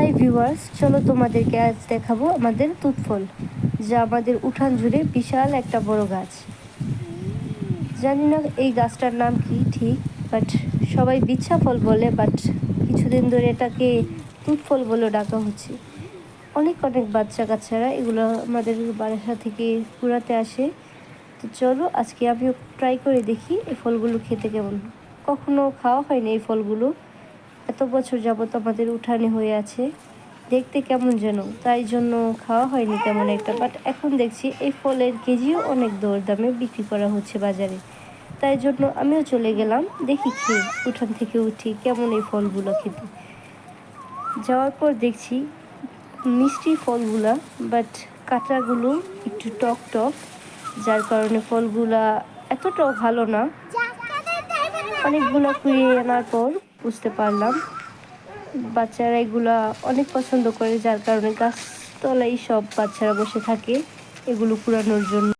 Hi viewers, চলো তোমাদেরকে আজ দেখাবো আমাদের তুত ফল, যা আমাদের উঠান জুড়ে বিশাল একটা বড় গাছ। জানি না এই গাছটার নাম কি ঠিক, বাট সবাই বিচ্ছা ফল বলে, বাট কিছুদিন ধরে এটাকে তুত ফল বলে ডাকা হচ্ছে। অনেক অনেক বাচ্চা কাচ্চারা এগুলো আমাদের বাসা থেকে কুড়াতে আসে। তো চলো আজকে আমিও ট্রাই করে দেখি এই ফলগুলো খেতে কেমন। কখনো খাওয়া হয়নি এই ফলগুলো, এত বছর যাবত আমাদের উঠানে হয়ে আছে, দেখতে কেমন যেন, তাই জন্য খাওয়া হয়নি তেমন একটা। বাট এখন দেখছি এই ফলের কেজিও অনেক দর দামে বিক্রি করা হচ্ছে বাজারে, তাই জন্য আমিও চলে গেলাম দেখি খেয়ে উঠান থেকে উঠি কেমন এই ফলগুলো খেতে। যাওয়ার পর দেখছি মিষ্টি ফলগুলা, বাট কাঁচাগুলো একটু টক টক, যার কারণে ফলগুলা এতটাও ভালো না। অনেকগুলো কুড়িয়ে আনার পর বুঝতে পারলাম বাচ্চারা এগুলা অনেক পছন্দ করে, যার কারণে গাছতলায় সব বাচ্চারা বসে থাকে এগুলো কুড়ানোর জন্য।